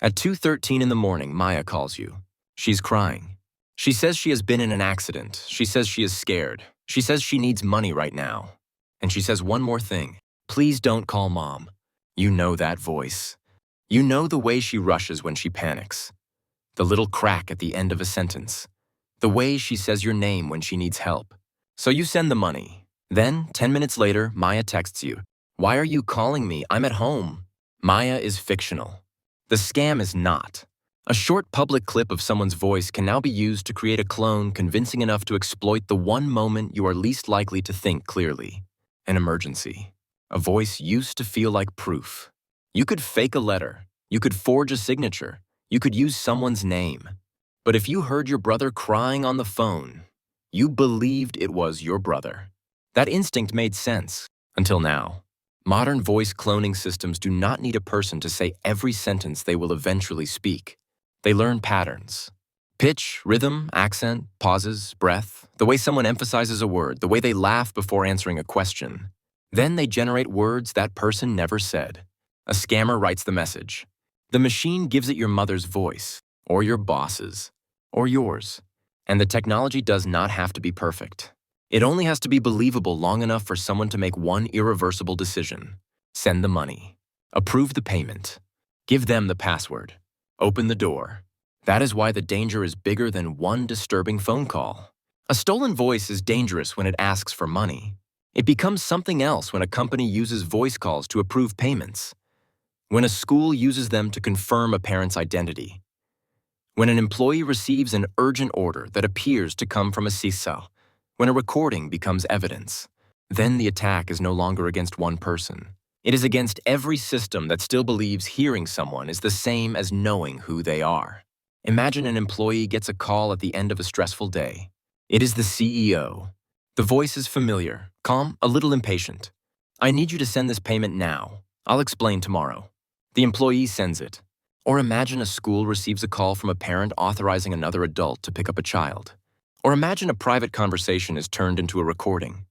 At 2:13 in the morning, Maya calls you. She's crying. She says she has been in an accident. She says she is scared. She says she needs money right now. And she says one more thing. Please don't call Mom. You know that voice. You know the way she rushes when she panics. The little crack at the end of a sentence. The way she says your name when she needs help. So you send the money. Then, 10 minutes later, Maya texts you. Why are you calling me? I'm at home. Maya is fictional. The scam is not. A short public clip of someone's voice can now be used to create a clone convincing enough to exploit the one moment you are least likely to think clearly. An emergency. A voice used to feel like proof. You could fake a letter. You could forge a signature. You could use someone's name. But if you heard your brother crying on the phone, you believed it was your brother. That instinct made sense, until now. Modern voice cloning systems do not need a person to say every sentence they will eventually speak. They learn patterns. Pitch, rhythm, accent, pauses, breath, the way someone emphasizes a word, the way they laugh before answering a question. Then they generate words that person never said. A scammer writes the message. The machine gives it your mother's voice, or your boss's, or yours. And the technology does not have to be perfect. It only has to be believable long enough for someone to make one irreversible decision. Send the money. Approve the payment. Give them the password. Open the door. That is why the danger is bigger than one disturbing phone call. A stolen voice is dangerous when it asks for money. It becomes something else when a company uses voice calls to approve payments. When a school uses them to confirm a parent's identity. When an employee receives an urgent order that appears to come from a CISO. When a recording becomes evidence. Then the attack is no longer against one person. It is against every system that still believes hearing someone is the same as knowing who they are. Imagine an employee gets a call at the end of a stressful day. It is the CEO. The voice is familiar, calm, a little impatient. I need you to send this payment now. I'll explain tomorrow. The employee sends it. Or imagine a school receives a call from a parent authorizing another adult to pick up a child. Or imagine a private conversation is turned into a recording.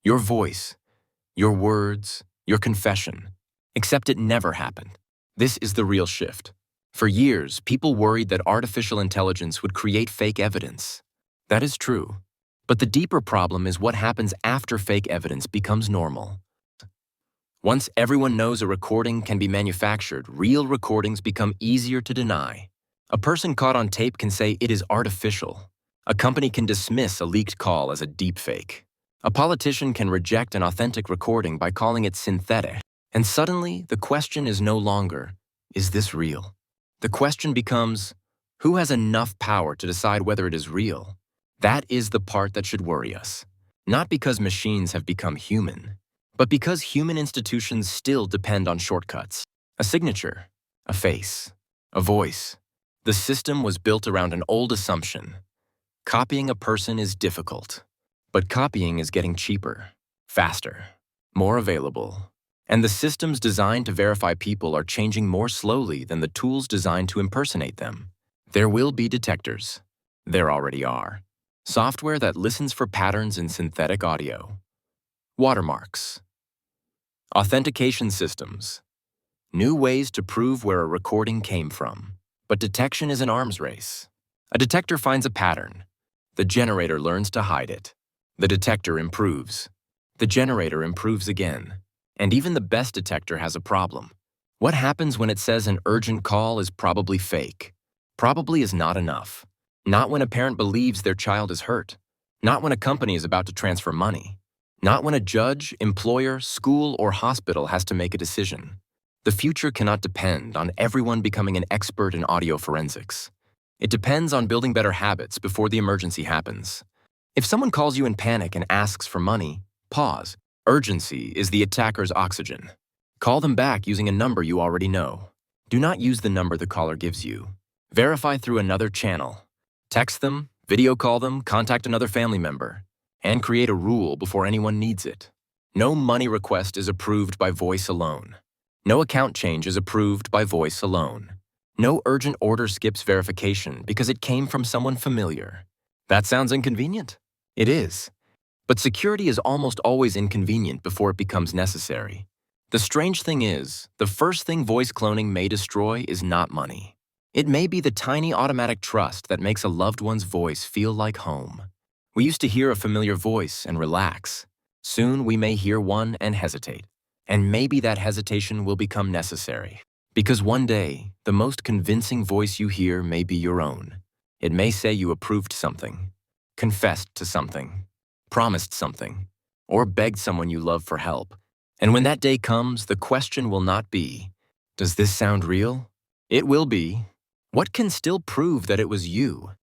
Your voice, your words, your confession. Except it never happened. This is the real shift. For years, people worried that artificial intelligence would create fake evidence. That is true. But the deeper problem is what happens after fake evidence becomes normal. Once everyone knows a recording can be manufactured, real recordings become easier to deny. A person caught on tape can say it is artificial. A company can dismiss a leaked call as a deepfake. A politician can reject an authentic recording by calling it synthetic. And suddenly, the question is no longer, is this real? The question becomes, who has enough power to decide whether it is real? That is the part that should worry us. Not because machines have become human, but because human institutions still depend on shortcuts. A signature, a face, a voice. The system was built around an old assumption. Copying a person is difficult, but copying is getting cheaper, faster, more available. And the systems designed to verify people are changing more slowly than the tools designed to impersonate them. There will be detectors. There already are. Software that listens for patterns in synthetic audio. Watermarks. Authentication systems. New ways to prove where a recording came from. But detection is an arms race. A detector finds a pattern. The generator learns to hide it. The detector improves. The generator improves again. And even the best detector has a problem. What happens when it says an urgent call is probably fake? Probably is not enough. Not when a parent believes their child is hurt. Not when a company is about to transfer money. Not when a judge, employer, school, or hospital has to make a decision. The future cannot depend on everyone becoming an expert in audio forensics. It depends on building better habits before the emergency happens. If someone calls you in panic and asks for money, pause. Urgency is the attacker's oxygen. Call them back using a number you already know. Do not use the number the caller gives you. Verify through another channel. Text them, video call them, contact another family member, and create a rule before anyone needs it. No money request is approved by voice alone. No account change is approved by voice alone. No urgent order skips verification because it came from someone familiar. That sounds inconvenient? It is. But security is almost always inconvenient before it becomes necessary. The strange thing is, the first thing voice cloning may destroy is not money. It may be the tiny automatic trust that makes a loved one's voice feel like home. We used to hear a familiar voice and relax. Soon we may hear one and hesitate. And maybe that hesitation will become necessary. Because one day, the most convincing voice you hear may be your own. It may say you approved something, confessed to something, promised something, or begged someone you love for help. And when that day comes, the question will not be, does this sound real? It will be, what can still prove that it was you?